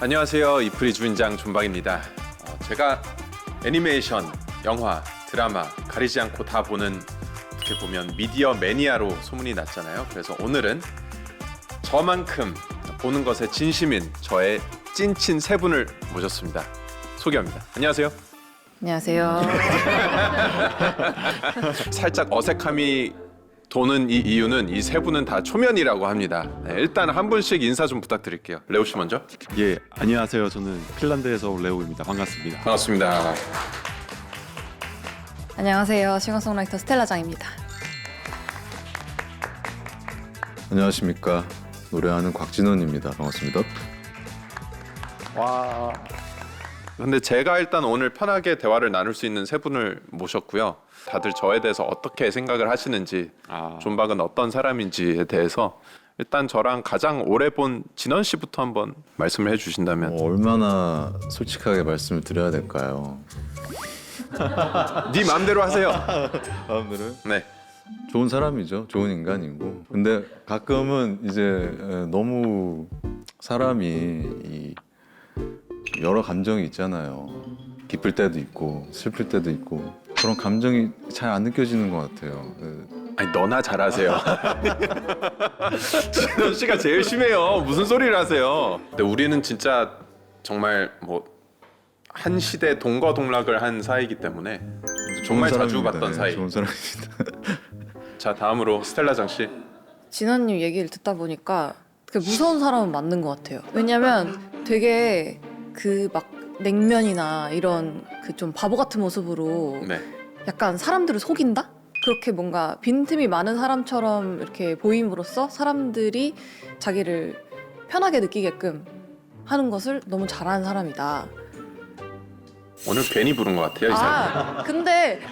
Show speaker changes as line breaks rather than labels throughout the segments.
안녕하세요. 이프리 주인장 존박입니다. 제가 애니메이션, 영화, 드라마 가리지 않고 다 보는, 어떻게 보면 미디어 매니아로 소문이 났잖아요. 그래서 오늘은 저만큼 보는 것에 진심인 저의 찐친 세 분을 모셨습니다. 소개합니다. 안녕하세요.
안녕하세요.
살짝 어색함이 도는 이 이유는 이 세 분은 다 초면이라고 합니다. 네, 일단 한 분씩 인사 좀 부탁드릴게요. 레오 씨 먼저.
예, 안녕하세요. 저는 핀란드에서 온 레오입니다. 반갑습니다.
반갑습니다.
안녕하세요. 싱어송라이터 스텔라장입니다.
안녕하십니까. 노래하는 곽진원입니다. 반갑습니다.
와. 근데 제가 일단 오늘 편하게 대화를 나눌 수 있는 세 분을 모셨고요. 다들 저에 대해서 어떻게 생각을 하시는지, 존박은 어떤 사람인지에 대해서 일단 저랑 가장 오래 본 진원 씨부터 한번 말씀을 해주신다면.
얼마나 솔직하게 말씀을 드려야 될까요?
네 마음대로 하세요.
마음대로?
네.
좋은 사람이죠. 좋은 인간이고. 근데 가끔은 이제 너무 사람이 이 여러 감정이 있잖아요. 기쁠 때도 있고 슬플 때도 있고 그런 감정이 잘 안 느껴지는 것 같아요.
아니 너나 잘하세요. 진원 씨가 제일 심해요. 무슨 소리를 하세요? 근데 우리는 진짜 정말 뭐 한 시대 동거동락을 한 사이이기 때문에 정말
좋은
자주
사람입니다.
봤던 사이.
좋은 사람입니다.
자, 다음으로 스텔라장 씨.
진원님 얘기를 듣다 보니까 그 무서운 사람은 맞는 것 같아요. 왜냐면 되게 그 막 냉면이나 이런 그 좀 바보 같은 모습으로
네.
약간 사람들을 속인다? 그렇게 뭔가 빈틈이 많은 사람처럼 이렇게 보임으로써 사람들이 자기를 편하게 느끼게끔 하는 것을 너무 잘하는 사람이다.
오늘 괜히 부른 것 같아요, 이 사람.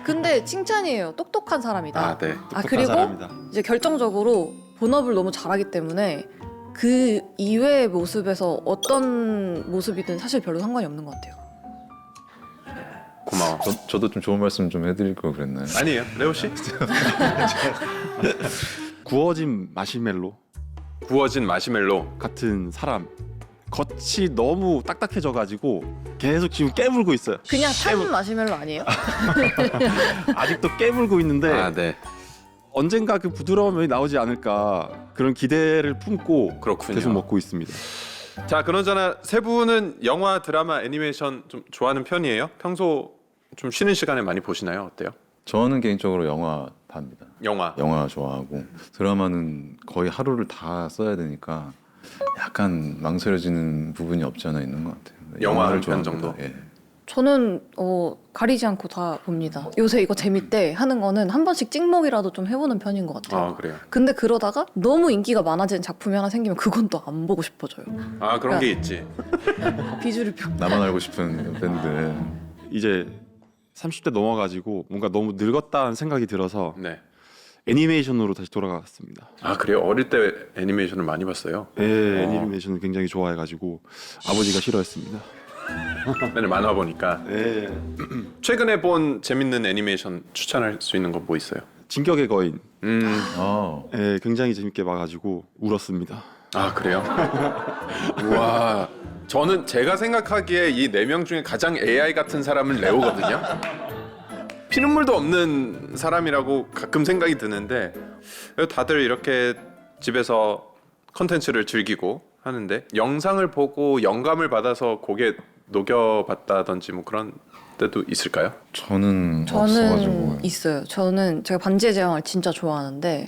근데 칭찬이에요. 똑똑한 사람이다.
아, 네.
똑똑한
그리고
사람이다.
이제 결정적으로 본업을 너무 잘하기 때문에 그 이외의 모습에서 어떤 모습이든 사실 별로 상관이 없는 것 같아요.
고마워.
저도 좀 좋은 말씀 좀 해드릴 걸 그랬나요?
아니에요, 레오 씨.
구워진 마시멜로
구워진 마시멜로.
같은 사람. 겉이 너무 딱딱해져가지고 계속 지금 깨물고 있어요.
그냥 탄 마시멜로 아니에요?
아직도 깨물고 있는데
아, 네.
언젠가 그 부드러운 면이 나오지 않을까 그런 기대를 품고
그렇군요.
계속 먹고 있습니다.
자, 그나저나 세 분은 영화, 드라마, 애니메이션 좀 좋아하는 편이에요? 평소 좀 쉬는 시간에 많이 보시나요? 어때요?
저는 개인적으로 영화 팝니다.
영화.
영화 좋아하고 드라마는 거의 하루를 다 써야 되니까 약간 망설여지는 부분이 없지 않아 있는 것 같아요.
영화
영화를
한 편
좋아합니다.
정도?
예.
저는 가리지 않고 다 봅니다. 요새 이거 재밌대 하는 거는 한 번씩 찍먹이라도 좀 해보는 편인 것 같아요.
아, 그래요.
근데 그러다가 너무 인기가 많아지는 작품이 하나 생기면 그건 또 안 보고 싶어져요.
아, 그런 게 있지.
비주류 표.
나만 알고 싶은 밴드.
이제 30대 넘어가지고 뭔가 너무 늙었다는 생각이 들어서
네.
애니메이션으로 다시 돌아갔습니다.
아, 그래요? 어릴 때 애니메이션을 많이 봤어요.
네, 애니메이션을 굉장히 좋아해가지고 아버지가 싫어했습니다.
맨날 만화 보니까.
네.
최근에 본 재밌는 애니메이션 추천할 수 있는 거 뭐 있어요?
진격의 거인.
아,
네, 굉장히 재밌게 봐가지고 울었습니다.
아, 그래요? 우와. 저는 제가 생각하기에 이 네 명 중에 가장 AI 같은 사람은 레오거든요. 피눈물도 없는 사람이라고 가끔 생각이 드는데 다들 이렇게 집에서 컨텐츠를 즐기고 하는데 영상을 보고 영감을 받아서 곡에 녹여봤다든지 뭐 그런 때도 있을까요?
저는 없어가지고.
있어요. 제가 반지의 제왕을 진짜 좋아하는데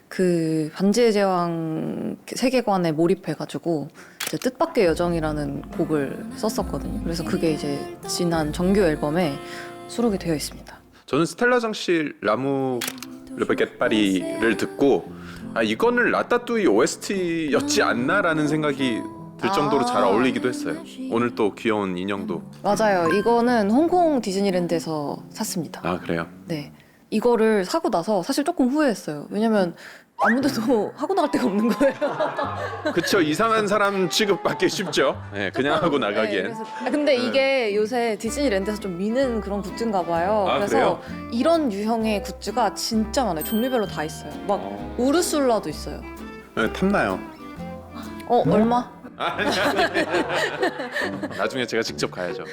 그 반지의 제왕 세계관에 몰입해가지고 이제 뜻밖의 여정이라는 곡을 썼었거든요. 그래서 그게 이제 지난 정규 앨범에 수록이 되어 있습니다.
저는 스텔라장 씨 라무 르베겟바리를 듣고 아, 이거는 라따뚜이 OST였지 않나라는 생각이 들 정도로 잘 어울리기도 했어요. 오늘 또 귀여운 인형도.
맞아요. 이거는 홍콩 디즈니랜드에서 샀습니다.
아, 그래요?
네. 이거를 사고 나서 사실 조금 후회했어요. 왜냐면 아무데도 하고 나갈 데가 없는 거예요.
그쵸, 이상한 사람 취급받기 쉽죠. 네, 그냥 하고
네,
나가기엔.
그래서, 근데 이게 요새 디즈니랜드에서 좀 미는 그런 굿즈인가 봐요.
아,
그래서 이런 유형의 굿즈가 진짜 많아요. 종류별로 다 있어요. 막 우르술라도 있어요.
네, 탐나요.
얼마?
나중에 제가 직접 가야죠.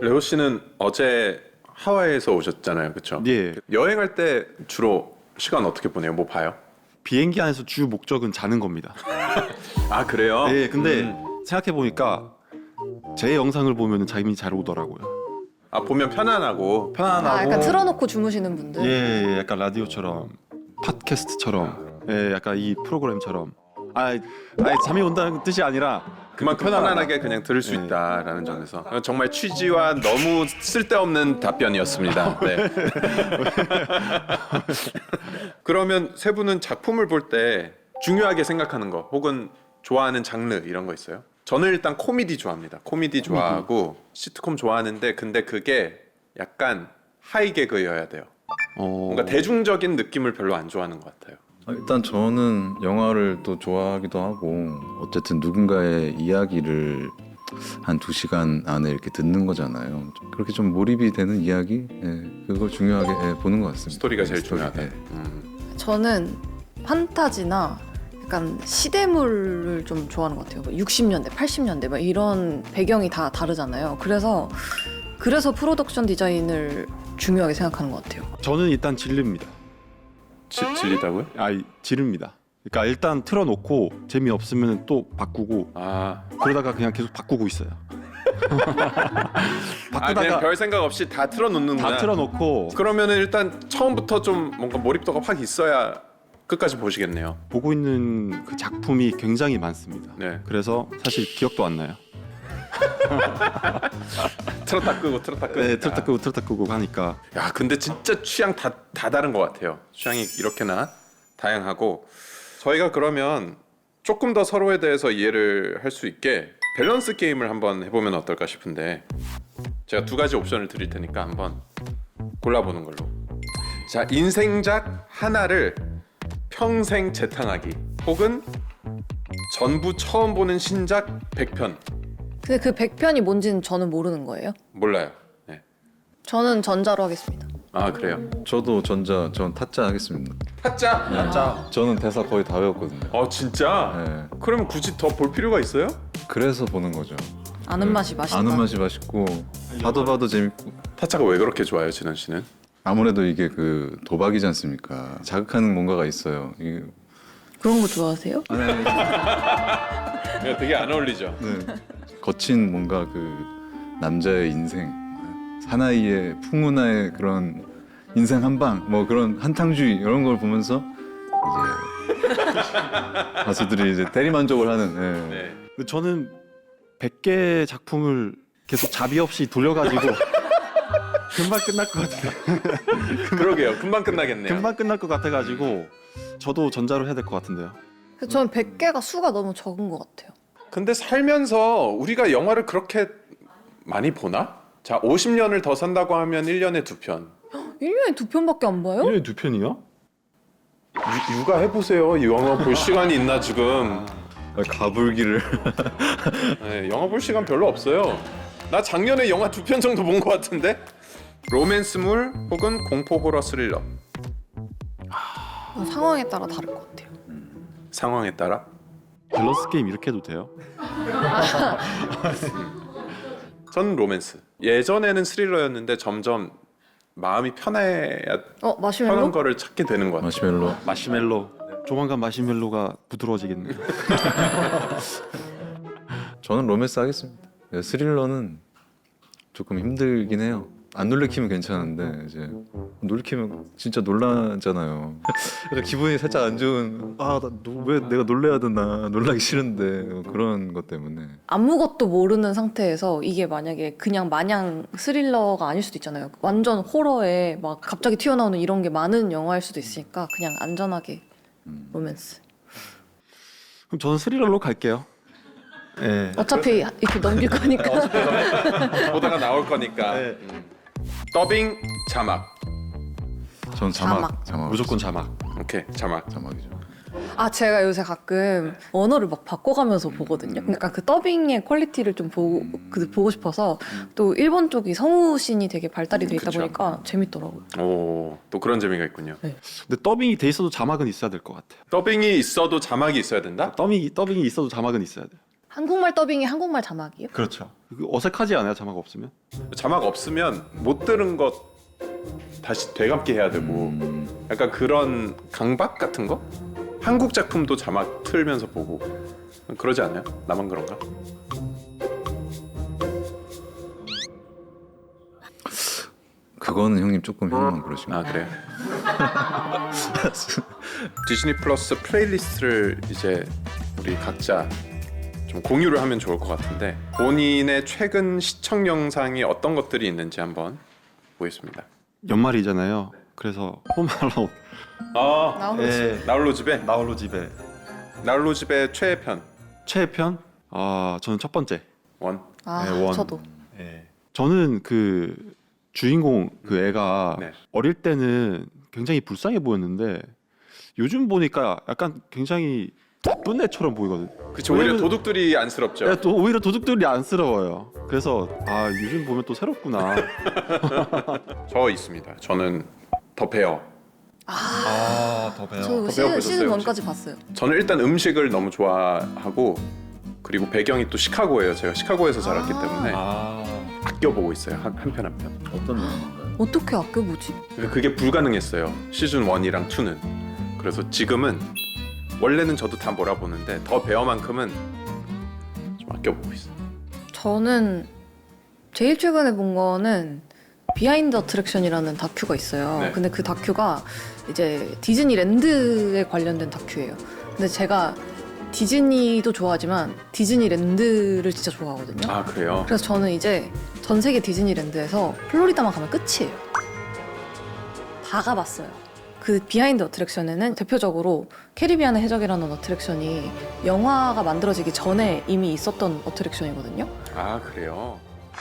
레오 씨는 어제 하와이에서 오셨잖아요, 그렇죠?
예.
여행할 때 주로 시간 어떻게 보내요? 뭐 봐요?
비행기 안에서 주 목적은 자는 겁니다.
아 그래요?
예, 근데 생각해 보니까 제 영상을 보면 잠이 잘 오더라고요.
아 보면 편안하고.
편안하고.
아, 약간 틀어놓고 주무시는 분들.
예, 약간 라디오처럼 팟캐스트처럼, 예, 약간 이 프로그램처럼. 잠이 온다는 뜻이 아니라
그만큼 편안하게 그냥 들을 수 있다라는 점에서 정말 취지와 너무 쓸데없는 답변이었습니다. 네. 그러면 세 분은 작품을 볼 때 중요하게 생각하는 거 혹은 좋아하는 장르 이런 거 있어요? 저는 일단 코미디 좋아합니다. 코미디 좋아하고 시트콤 좋아하는데 근데 그게 약간 하이 개그여야 돼요. 뭔가 대중적인 느낌을 별로 안 좋아하는 것 같아요.
일단 저는 영화를 또 좋아하기도 하고 어쨌든 누군가의 이야기를 한 2시간 안에 이렇게 듣는 거잖아요. 그렇게 좀 몰입이 되는 이야기, 그걸 중요하게 보는 것 같습니다.
스토리가 제일
스토리,
중요하다.
저는 판타지나 약간 시대물을 좀 좋아하는 것 같아요. 60년대, 80년대 막 이런 배경이 다 다르잖아요. 그래서 프로덕션 디자인을 중요하게 생각하는 것 같아요.
저는 일단 질릅니다.
질리다고요?
지릅니다. 그러니까 일단 틀어놓고 재미없으면 또 바꾸고
아,
그러다가 그냥 계속 바꾸고 있어요.
그냥
바꾸다가
별 생각 없이 다 틀어놓는구나.
다 틀어놓고
그러면은 일단 처음부터 좀 뭔가 몰입도가 확 있어야 끝까지 보시겠네요.
보고 있는 그 작품이 굉장히 많습니다.
네.
그래서 사실 기억도 안 나요.
틀었다 끄고 틀었다 끄고.
네, 틀었다 끄고 하니까.
야, 근데 진짜 취향 다 다른 것 같아요. 취향이 이렇게나 다양하고 저희가 그러면 조금 더 서로에 대해서 이해를 할 수 있게 밸런스 게임을 한번 해보면 어떨까 싶은데 제가 2가지 옵션을 드릴 테니까 한번 골라보는 걸로. 자, 인생작 하나를 평생 재탕하기 혹은 전부 처음 보는 신작 100편.
근데 그 100편이 뭔지는 저는 모르는 거예요.
몰라요. 네.
저는 전자로 하겠습니다.
아 그래요?
저도 전 타짜 하겠습니다.
타짜?
타짜. 저는 대사 거의 다 외웠거든요.
진짜?
네.
그럼 굳이 더 볼 필요가 있어요?
그래서 보는 거죠.
아는 맛이 맛있다.
아는 맛이 맛있고 봐도 재밌고.
타짜가 왜 그렇게 좋아요, 진원 씨는?
아무래도 이게 그 도박이지 않습니까? 자극하는 뭔가가 있어요. 이게
그런 거 좋아하세요?
되게 안 어울리죠.
네. 거친 뭔가 그 남자의 인생, 사나이의 풍운의 그런 인생 한방, 뭐 그런 한탕주의 이런 걸 보면서 이제 가수들이 이제 대리만족을 하는.
네.
근데 저는 100개 작품을 계속 자비 없이 돌려가지고 금방 끝날 것 같아요.
그러게요. 금방 끝나겠네요.
금방 끝날 것 같아가지고 저도 전자로 해야 될 것 같은데요.
그래서 저는 100개가 수가 너무 적은 것 같아요.
근데 살면서 우리가 영화를 그렇게 많이 보나? 자, 50년을 더 산다고 하면 1년에 2편.
1년에 2편밖에 안 봐요?
1년에 2편이요?
육아 해보세요. 이 영화 볼 시간이 있나 지금.
가불기를.
네, 영화 볼 시간 별로 없어요. 나 작년에 영화 2편 정도 본 것 같은데? 로맨스물 혹은 공포 호러 스릴러.
상황에 따라 다를 것 같아요.
상황에 따라?
밸런스 게임 이렇게 해도 돼요?
전 로맨스. 예전에는 스릴러였는데 점점 마음이 편한
마시멜로?
거를 찾게 되는 것 같아요.
마시멜로.
마시멜로. 조만간 마시멜로가 부드러워지겠네요.
저는 로맨스 하겠습니다. 스릴러는 조금 힘들긴 해요. 안 놀래키면 괜찮은데 이제 놀래키면 진짜 놀라잖아요. 그래서 기분이 살짝 안 좋은. 왜 내가 놀래야 되나, 놀라기 싫은데 그런 것 때문에.
아무것도 모르는 상태에서 이게 만약에 그냥 마냥 스릴러가 아닐 수도 있잖아요. 완전 호러에 막 갑자기 튀어나오는 이런 게 많은 영화일 수도 있으니까 그냥 안전하게 로맨스.
그럼 저는 스릴러로 갈게요. 네.
어차피 이렇게 넘길 거니까.
보다가 나올 거니까.
네.
더빙, 자막.
전 자막.
무조건 자막.
오케이, 자막.
자막이죠.
제가 요새 가끔 언어를 막 바꿔가면서 보거든요. 그러니까 그 더빙의 퀄리티를 좀 보고 싶어서 또 일본 쪽이 성우신이 되게 발달이 돼 있다
그쵸.
보니까 재밌더라고요.
오, 또 그런 재미가 있군요.
근데 더빙이 돼 있어도 자막은 있어야 될 것 같아요.
더빙이 있어도 자막이 있어야 된다?
더빙이 있어도 자막은 있어야 돼요.
한국말 더빙이 한국말 자막이요?
그렇죠. 어색하지 않아요? 자막 없으면?
자막 없으면 못 들은 것 다시 되갚게 해야 되고 약간 그런 강박 같은 거? 한국 작품도 자막 틀면서 보고 그러지 않아요? 나만 그런가?
그거는 형님 조금 형만 그러신 거.
아 그래요? 디즈니 플러스 플레이리스트를 이제 우리 각자 좀 공유를 하면 좋을 것 같은데 본인의 최근 시청 영상이 어떤 것들이 있는지 한번 보겠습니다.
연말이잖아요. 그래서 홈알론
아
나오는
예,
나홀로 집에
나홀로 집에
나홀로 집의 최애편
최애편? 아 저는 첫 번째.
원.
아,
네, 원.
저도.
예. 저는 그 주인공 그 애가
네.
어릴 때는 굉장히 불쌍해 보였는데 요즘 보니까 약간 굉장히 나쁜 애처럼 보이거든.
그쵸 오히려
왜냐면-
도둑들이 안쓰럽죠.
야, 또 오히려 도둑들이 안쓰러워요. 그래서 아 요즘 보면 또 새롭구나.
저 있습니다. 저는 더 베어.
아더 배워.
저
배워보셨어요,
시즌
혹시?
1까지 봤어요.
저는 일단 음식을 너무 좋아하고 그리고 배경이 또 시카고예요. 제가 시카고에서 자랐기 때문에
아
아껴보고 있어요. 한 편 한 편.
어떤 내용인가요?
어떻게 아껴보지?
그게 불가능했어요. 시즌 1이랑 2는. 그래서 지금은 원래는 저도 다 몰아보는데 더 베어만큼은 좀 아껴보고 있어요.
저는 제일 최근에 본 거는 비하인드 어트랙션이라는 다큐가 있어요.
네.
근데 그 다큐가 이제 디즈니랜드에 관련된 다큐예요. 근데 제가 디즈니도 좋아하지만 디즈니랜드를 진짜 좋아하거든요.
아 그래요?
그래서 저는 이제 전 세계 디즈니랜드에서 플로리다만 가면 끝이에요. 다 가봤어요. 그 비하인드 어트랙션에는 대표적으로 캐리비안의 해적이라는 어트랙션이 영화가 만들어지기 전에 이미 있었던 어트랙션이거든요.
아 그래요?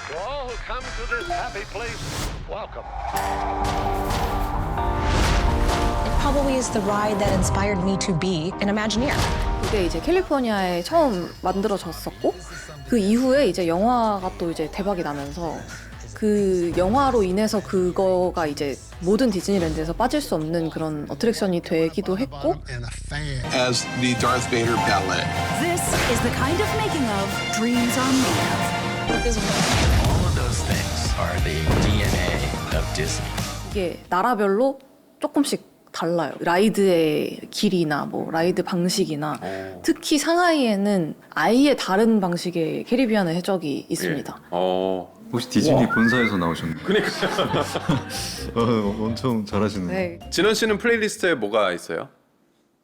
To all who come to this happy place, welcome.
It probably is the ride that inspired me to be an Imagineer.
그게 이제 캘리포니아에 처음 만들어졌었고 그 이후에 이제 영화가 또 이제 대박이 나면서 그 영화로 인해서 그거가 이제 모든 디즈니랜드에서 빠질 수 없는 그런 어트랙션이 되기도 했고
And a fan as the Darth Vader ballet.
This is the kind of making of dreams are made of.
All of those things are the DNA of Disney.
이게 나라별로 조금씩 달라요. 라이드의 길이나 뭐 라이드 방식이나 특히 상하이에는 아예 다른 방식의 캐리비안의 해적이 있습니다.
예.
혹시 디즈니 본사에서 나오셨나요?
그러니까
엄청 잘하시는.
네.
진원 씨는 플레이리스트에 뭐가 있어요?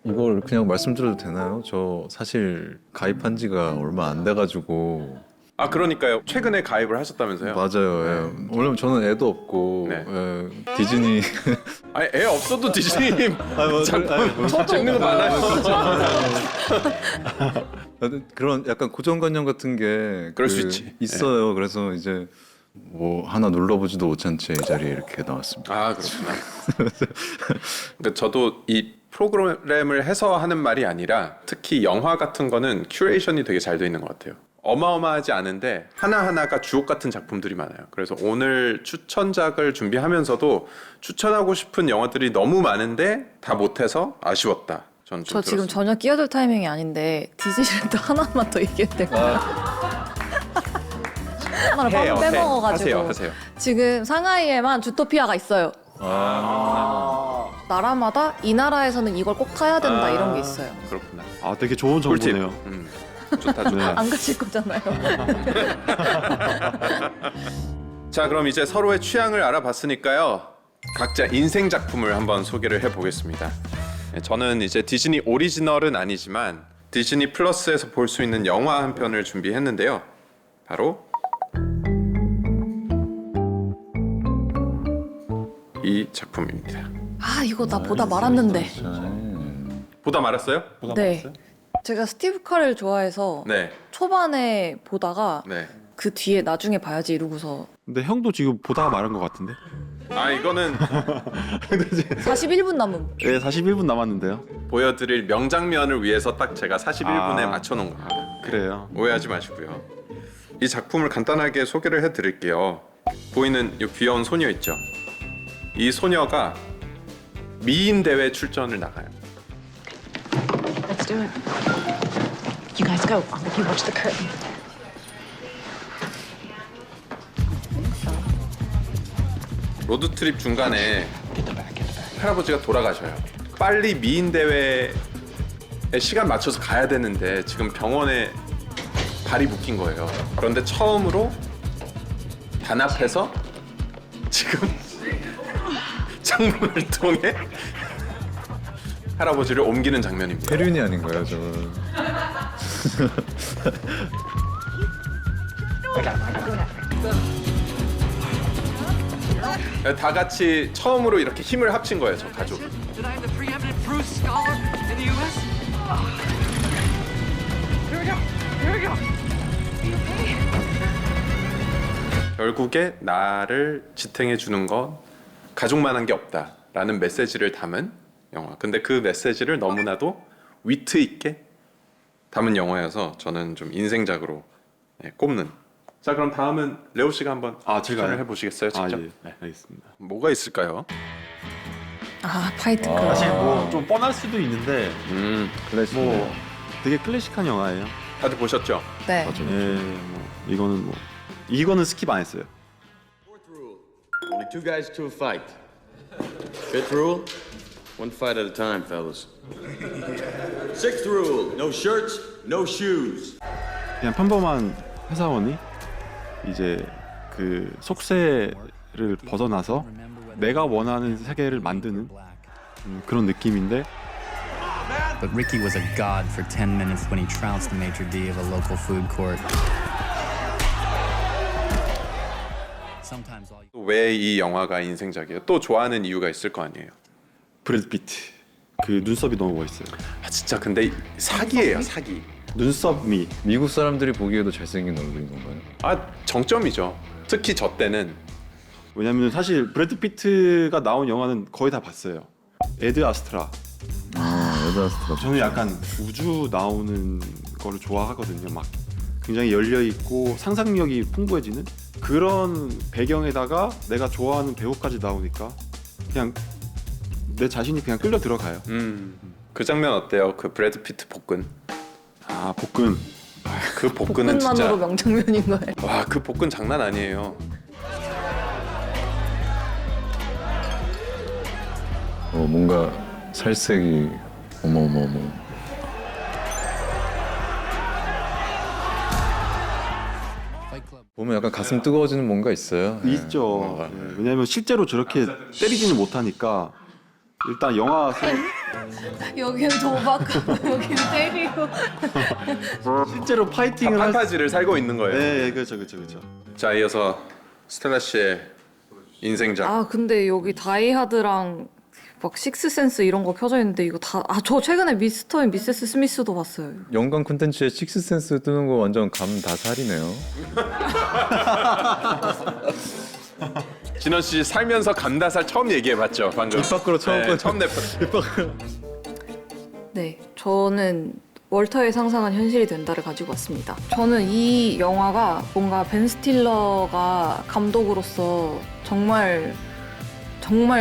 이걸 그냥 말씀드려도 되나요? 저 사실 가입한 지가 얼마 안 돼가지고.
아 그러니까요. 최근에 가입을 하셨다면서요?
맞아요. 예. 왜냐면 저는 애도 없고
네.
예, 디즈니.
아니 애 없어도 디즈니
저도
찍는 거 많아요.
그런 약간 고정관념 같은 게
그럴 수 있지.
있어요. 그래서 이제 뭐 하나 눌러보지도 못한 채 이 자리에 이렇게 나왔습니다.
아 그렇구나. 그러니까 저도 이 프로그램을 해서 하는 말이 아니라 특히 영화 같은 거는 큐레이션이 되게 잘 돼 있는 것 같아요. 어마어마하지 않은데 하나하나가 주옥 같은 작품들이 많아요. 그래서 오늘 추천작을 준비하면서도 추천하고 싶은 영화들이 너무 많은데 다 못해서 아쉬웠다. 저는 좀
저 지금
들었습니다.
전혀 끼어들 타이밍이 아닌데 디즈니랜드 하나만 더 얘기해도 될까요? 하나를
해요,
방금
해.
빼먹어가지고
하세요.
지금 상하이에만 주토피아가 있어요. 나라마다 이 나라에서는 이걸 꼭 타야 된다 이런 게 있어요.
그렇구나.
아 되게 좋은
꿀팁.
정보네요.
좋다 좋다.
네.
안 가실 거잖아요.
자 그럼 이제 서로의 취향을 알아봤으니까요. 각자 인생 작품을 한번 소개를 해보겠습니다. 네, 저는 이제 디즈니 오리지널은 아니지만 디즈니 플러스에서 볼 수 있는 영화 한 편을 준비했는데요. 바로 이 작품입니다.
아 이거 나 보다 말았는데.
보다 말았어요?
네. 제가 스티브 카를 좋아해서
네.
초반에 보다가
네.
그 뒤에 나중에 봐야지 이러고서
근데 형도 지금 보다가 말한 것 같은데?
아 이거는
41분 남음.
네 41분 남았는데요.
보여드릴 명장면을 위해서 딱 제가 41분에
아.
맞춰놓은 겁니다.
그래요.
오해하지 마시고요. 이 작품을 간단하게 소개를 해드릴게요. 보이는 이 귀여운 소녀 있죠? 이 소녀가 미인 대회 출전을 나가요.
Let's do it. You guys go. I'll let you watch the curtain.
로드트립 중간에 할아버지가 돌아가셔요. 빨리 미인 대회에 시간 맞춰서 가야 되는데 지금 병원에 발이 묶인 거예요. 그런데 처음으로 단합해서 지금 창문을 통해 할아버지를 옮기는 장면입니다.
혜륜이 아닌가요, 저는?
다 같이 처음으로 이렇게 힘을 합친 거예요, 저 가족.
That I am the preeminent Bruce scholar in the U.S. Here we go. Here we go.
결국에 나를 지탱해 주는 건 가족만한 게 없다라는 메시지를 담은 영화. 근데 그 메시지를 너무나도 위트 있게 담은 영화여서 저는 좀 인생작으로 꼽는. 자, 그럼 다음은 레오 씨가 한번
제가요?
추천을 해보시겠어요, 직접?
예. 네, 알겠습니다.
뭐가 있을까요?
아 파이트 클럽.
사실 뭐 좀 뻔할 수도 있는데
클래식.
뭐 되게 클래식한 영화예요.
다들 보셨죠?
네.
이거는 이거는 스킵 안 했어요.
Only two guys to a fight. Fifth rule, one fight at a time, fellas. Sixth rule, no shirts, no shoes.
그냥 평범한 회사원이 이제 그 속세를 벗어나서 내가 원하는 세계를 만드는 그런 느낌인데.
But Ricky was a god for 10 minutes when he trounced the maitre d' of a local food court. Sometimes all
왜 이 영화가 인생작이에요? 또 좋아하는 이유가 있을 거 아니에요?
브래드 피트 그 눈썹이 너무 멋있어요.
아 진짜 근데 사기예요, 사기.
눈썹미.
미국 사람들이 보기에도 잘생긴 얼굴인 건가요?
아 정점이죠. 특히 저 때는
왜냐면 사실 브래드 피트가 나온 영화는 거의 다 봤어요. 에드 아스트라.
에드아스트라.
저는 약간 우주 나오는 거를 좋아하거든요. 막 굉장히 열려 있고 상상력이 풍부해지는 그런 배경에다가 내가 좋아하는 배우까지 나오니까 그냥 내 자신이 그냥 끌려 들어가요.
그 장면 어때요? 그 브래드 피트 복근.
아 복근.
그 복근은 진짜
복근만으로 명장면인 거예요.
와, 그 복근 장난 아니에요.
뭔가 살색이 어머어머어머. 보면 약간 가슴 뜨거워지는 뭔가 있어요.
있죠. 왜냐면 실제로 저렇게 때리지는 못하니까 일단 영화
여기는 도박하고 여기는 때리고.
실제로 파이팅을 할
판타지를 살고 있는 거예요.
네, 그렇죠.
자, 이어서 스텔라 씨의 인생작.
아 근데 여기 다이하드랑 막 식스센스 이런 거 켜져 있는데 이거 다 저 최근에 미스터 앤 미세스 스미스도 봤어요.
연관 콘텐츠에 식스센스 뜨는 거 완전 감다살이네요.
진원 씨 살면서 감다살 처음 얘기해봤죠, 방금.
입 밖으로 처음 꺼내.
처음 냈어.
네, 저는 월터의 상상은 현실이 된다를 가지고 왔습니다. 저는 이 영화가 뭔가 벤 스틸러가 감독으로서 정말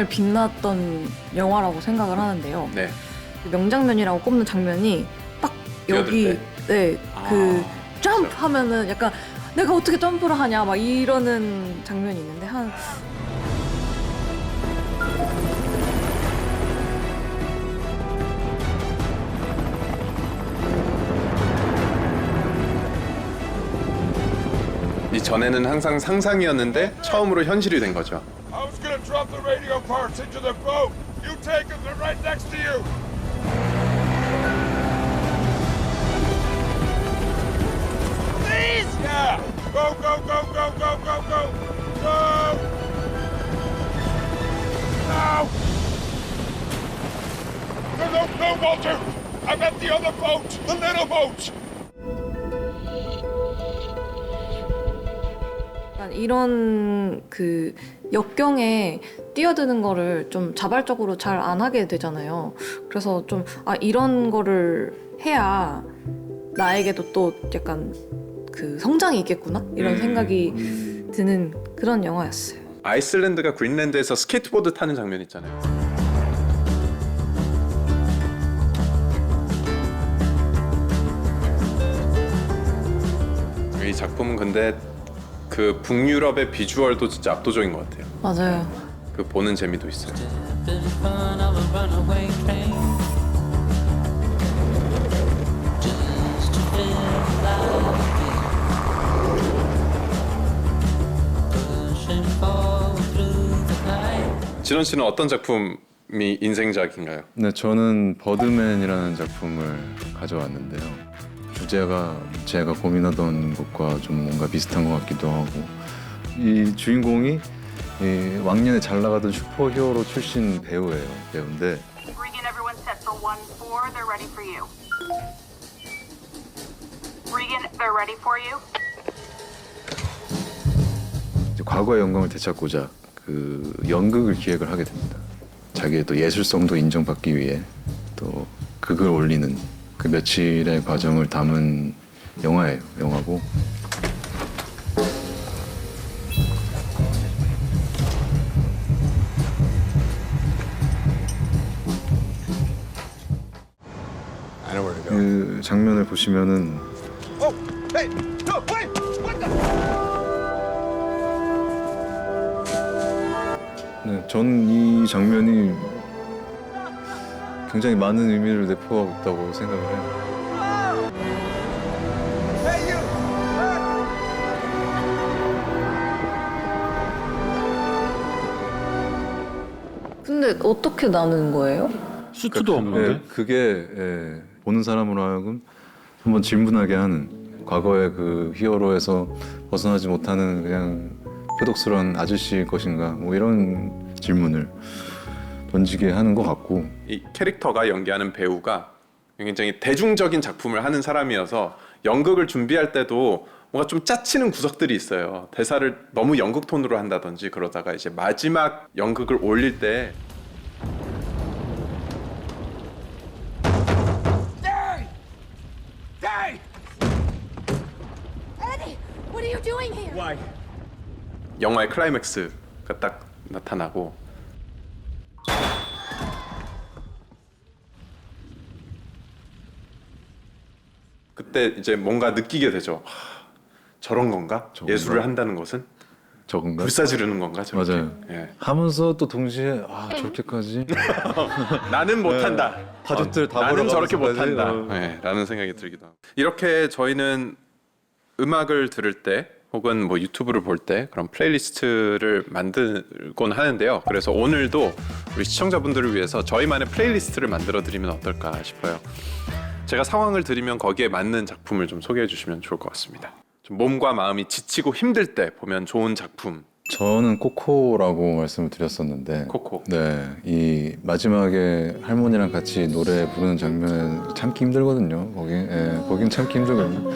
빛났던 영화라고 생각을 하는데요.
네.
명장면이라고 꼽는 장면이 딱 여기
뛰어들
그 점프 하면은 약간 내가 어떻게 점프를 하냐 막 이러는 장면이 있는데 한
이 전에는 항상 상상이었는데 처음으로 현실이 된 거죠.
I was gonna drop the radio parts into the boat. You take them, they're right next to you. Please! Yeah! Go, go, go, go, go, go, go! Go! No! No, no, no, Walter! I'm at the other boat! The little boat!
이런 그 역경에 뛰어드는 거를 좀 자발적으로 잘 안 하게 되잖아요. 그래서 좀 이런 거를 해야 나에게도 또 약간 그 성장이 있겠구나 이런 생각이 드는 그런 영화였어요.
아이슬란드가 그린랜드에서 스케이트보드 타는 장면 있잖아요. 작품은 근데 그 북유럽의 비주얼도 진짜 압도적인 것 같아요.
맞아요.
그 보는 재미도 있어요. 진원 씨는 어떤 작품이 인생작인가요?
네, 저는 버드맨이라는 작품을 가져왔는데요. 주제가 제가 고민하던 것과 좀 뭔가 비슷한 것 같기도 하고, 이 주인공이 이 왕년에 잘 나가던 슈퍼히어로 출신 배우인데
Regan, everyone set for 1-4. They're ready for you. Regan, they're ready for you.
이제 과거의 영광을 되찾고자 그 연극을 기획을 하게 됩니다. 자기의 또 예술성도 인정받기 위해 또 극을 올리는 그 며칠의 과정을 담은 영화예요. 영화고. 그 장면을 보시면은 네, 전 이 장면이 굉장히 많은 의미를 내포하고 있다고 생각을 해요.
근데 어떻게 나는 거예요?
수트도 없는데?
네, 그게 보는 사람으로 하여금 한번 질문하게 하는, 과거의 그 히어로에서 벗어나지 못하는 그냥 표독스러운 아저씨일 것인가, 뭐 이런 질문을 던지게 하는 것 같고.
이 캐릭터가 연기하는 배우가 굉장히 대중적인 작품을 하는 사람이어서 연극을 준비할 때도 뭔가 좀 짜치는 구석들이 있어요. 대사를 너무 연극 톤으로 한다든지 그러다가 이제 마지막 연극을 올릴 때
Eddie, what are you doing here?
Why?
영화의 클라이맥스가 딱 나타나고 그때 이제 뭔가 느끼게 되죠. 저런 건가?
저건가?
예술을 한다는 것은
저건가?
불사지르는 건가? 저렇게.
맞아요.
예.
하면서 또 동시에 저렇게까지
나는 못한다.
가족들 다
나는 저렇게
몰아가면서까지,
못한다. 네, 라는 생각이 들기도 하고. 이렇게 저희는 음악을 들을 때 혹은 뭐 유튜브를 볼 때 그런 플레이리스트를 만들곤 하는데요. 그래서 오늘도 우리 시청자분들을 위해서 저희만의 플레이리스트를 만들어 드리면 어떨까 싶어요. 제가 상황을 드리면 거기에 맞는 작품을 좀 소개해 주시면 좋을 것 같습니다. 좀 몸과 마음이 지치고 힘들 때 보면 좋은 작품.
저는 코코라고 말씀을 드렸었는데,
코코.
네, 이 마지막에 할머니랑 같이 노래 부르는 장면 참기 힘들거든요. 거긴 참기 힘들거든요.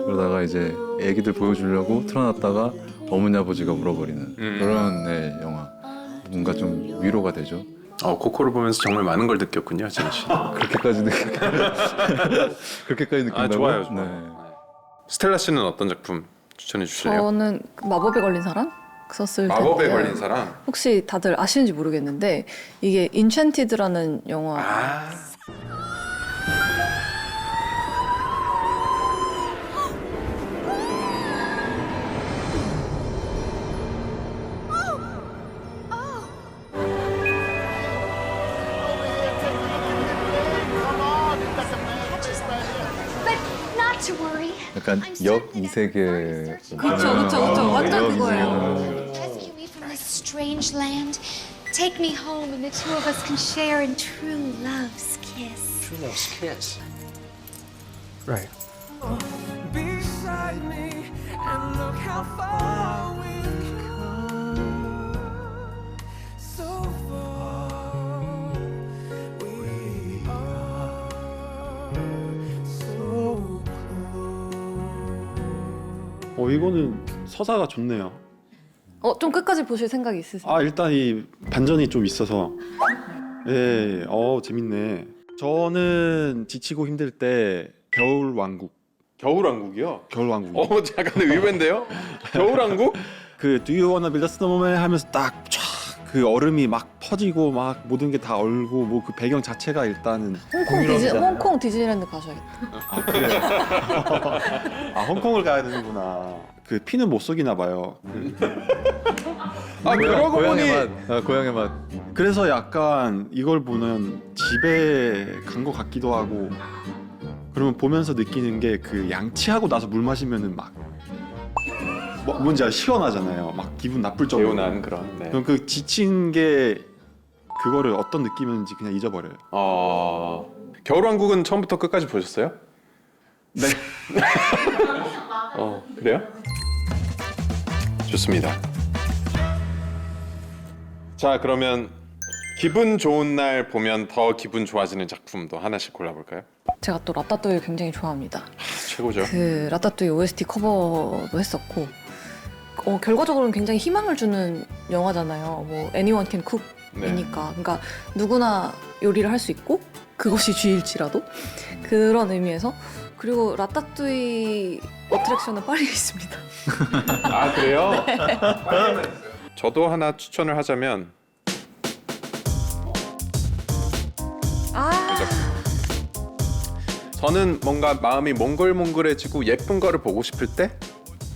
그러다가 이제 애기들 보여주려고 틀어놨다가 어머니 아버지가 울어버리는 그런 영화. 뭔가 좀 위로가 되죠.
코코를 보면서 정말 많은 걸 느꼈군요, 진희 씨.
그렇게까지 느낀다고?
아, 좋아요.
네.
스텔라 씨는 어떤 작품 추천해 주실래요?
저는 마법에 걸린 사랑 썼을 때
마법에 걸린 사람.
혹시 다들 아시는지 모르겠는데 이게 인챈티드라는 영화.
To worry.
약간 역 이세계.
그렇죠. 완전 그거예요.
Rescue me from this strange land. Take me home and the two of us can share in true love's kiss.
True love's kiss. Right. Beside me and look how far we've come. So far. We are so
이거는 서사가 좋네요.
좀 끝까지 보실 생각이 있으세요?
일단 이 반전이 좀 있어서 재밌네. 저는 지치고 힘들 때 겨울왕국.
겨울왕국이요?
겨울왕국.
약간 의외인데요? 겨울왕국?
그 Do you wanna build a snowman 하면서 딱 쫙 그 얼음이 막 퍼지고 막 모든 게 다 얼고 뭐 그 배경 자체가 일단은
홍콩 디즈니랜드 가셔야겠다.
아 그래요? 아 홍콩을 가야 되는구나. 그 피는 못 속이나 봐요.
그러고 보니
고향의 맛. 고향의 맛.
그래서 약간 이걸 보면 집에 간 것 같기도 하고 그러면 보면서 느끼는 게 그 양치하고 나서 물 마시면은 막 뭔지 알아? 시원하잖아요. 막 기분 나쁠 정도로.
개운한 그런. 네.
그럼 그 지친 게 그거를 어떤 느낌인지 그냥 잊어버려요.
겨울왕국은 처음부터 끝까지 보셨어요?
네.
그래요? 좋습니다. 자, 그러면 기분 좋은 날 보면 더 기분 좋아지는 작품도 하나씩 골라볼까요?
제가 또 라따뚜이 굉장히 좋아합니다.
최고죠.
그 라따뚜이 OST 커버도 했었고 결과적으로는 굉장히 희망을 주는 영화잖아요. 뭐 Anyone Can Cook이니까 그러니까 누구나 요리를 할 수 있고 그것이 쥐일지라도 그런 의미에서 그리고 라따뚜이 어트랙션은 파리에 있습니다.
아, 그래요? 저도 하나 추천을 하자면 저는 뭔가 마음이 몽글몽글해지고 예쁜 거를 보고 싶을 때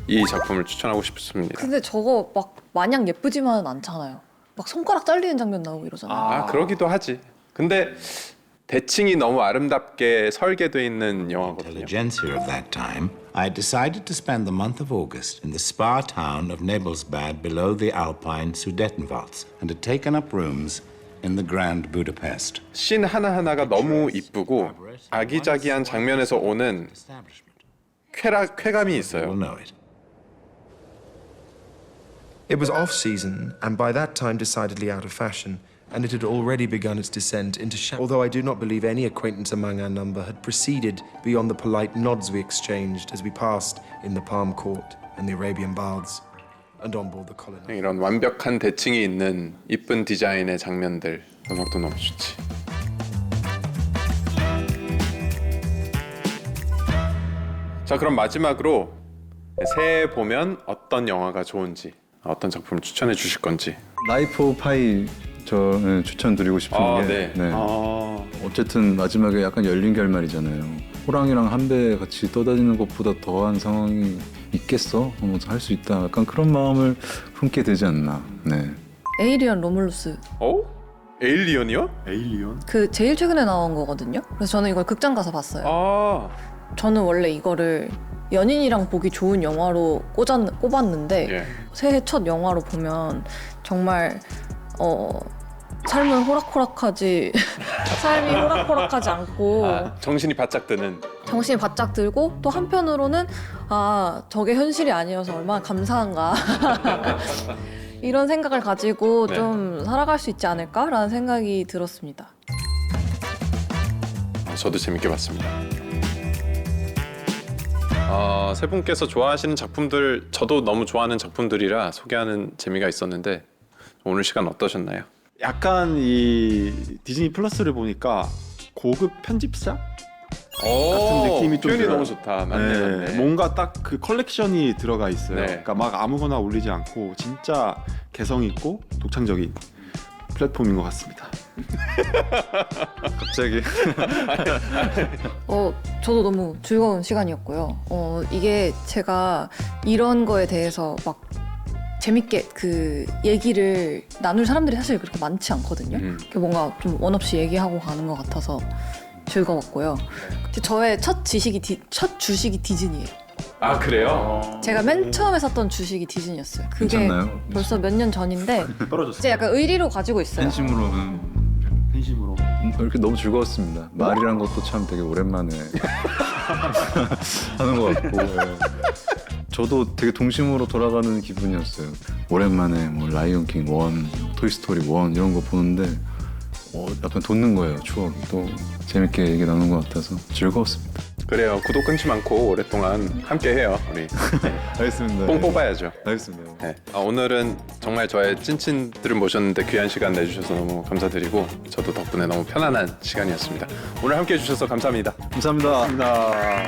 이 작품을 추천하고 싶습니다.
근데 저거 막 마냥 예쁘지만은 않잖아요. 막 손가락 잘리는 장면 나오고 이러잖아요.
그러기도 하지. 근데 대칭이 너무 아름답게 설계돼 있는 영화거든요.
Intelligentsia of that time, I decided to spend the month of August in the spa town of Nebelsbad below the Alpine Sudetenwalds and had taken up rooms in the Grand Budapest.
씬 하나하나가 너무 이쁘고 아기자기한 장면에서 오는 쾌감이 있어요.
It was off-season, and by that time decidedly out of fashion, and it had already begun its descent into although I do not believe any acquaintance among our number had proceeded beyond the polite nods we exchanged as we passed in the Palm Court and the Arabian Baths, and on board the colonnade.
이런 완벽한 대칭이 있는 이쁜 디자인의 장면들, 음악도 너무 좋지. 자, 그럼 마지막으로 새해 보면 어떤 영화가 좋은지, 어떤 작품을 추천해 주실 건지.
라이프 오브 파이 저는 추천드리고 싶은 게
네.
어쨌든 마지막에 약간 열린 결말이잖아요. 호랑이랑 한배 같이 떠다니는 것보다 더한 상황이 있겠어? 할 수 있다. 약간 그런 마음을 품게 되지 않나. 네.
에이리언 로물루스.
에일리언이요?
에일리언?
그 제일 최근에 나온 거거든요. 그래서 저는 이걸 극장 가서 봤어요. 저는 원래 이거를 연인이랑 보기 좋은 영화로 꼽았는데 새해 첫 영화로 보면 정말 삶은 호락호락하지 삶이 호락호락하지 않고
정신이 바짝 드는.
정신이 바짝 들고 또 한편으로는 저게 현실이 아니어서 얼마나 감사한가 이런 생각을 가지고 좀 살아갈 수 있지 않을까라는 생각이 들었습니다.
저도 재밌게 봤습니다. 세 분께서 좋아하시는 작품들, 저도 너무 좋아하는 작품들이라 소개하는 재미가 있었는데 오늘 시간 어떠셨나요?
약간 이 디즈니 플러스를 보니까 고급 편집샵 같은 느낌이 좀
표현이
들어요.
너무 좋다. 맞네.
뭔가 딱 그 컬렉션이 들어가 있어요.
네.
그러니까 막 아무거나 올리지 않고 진짜 개성 있고 독창적인 플랫폼인 것 같습니다.
갑자기
저도 너무 즐거운 시간이었고요. 이게 제가 이런 거에 대해서 막 재밌게 그 얘기를 나눌 사람들이 사실 그렇게 많지 않거든요. 뭔가 좀 원 없이 얘기하고 가는 것 같아서 즐거웠고요. 저의 첫 주식이 디즈니예요.
아, 그래요?
제가 맨 처음에 샀던 주식이 디즈니였어요. 그게
괜찮나요?
벌써 몇 년 전인데
떨어졌어요.
이제 약간 의리로 가지고 있어요.
팬심으로.
이렇게 너무 즐거웠습니다. 말이란 것도 참 되게 오랜만에 하는 것 같고 저도 되게 동심으로 돌아가는 기분이었어요. 오랜만에 뭐 라이온킹 1, 토이스토리 1 이런 거 보는데 약간 돋는 거예요. 추억이 또 재밌게 얘기 나누는 것 같아서 즐거웠습니다.
그래요. 구독 끊지 않고 오랫동안 함께해요. 우리
알겠습니다.
뽕 뽑아야죠.
알겠습니다.
네. 오늘은 정말 저의 찐친들을 모셨는데 귀한 시간 내주셔서 너무 감사드리고 저도 덕분에 너무 편안한 시간이었습니다. 오늘 함께해 주셔서 감사합니다.
감사합니다.
감사합니다.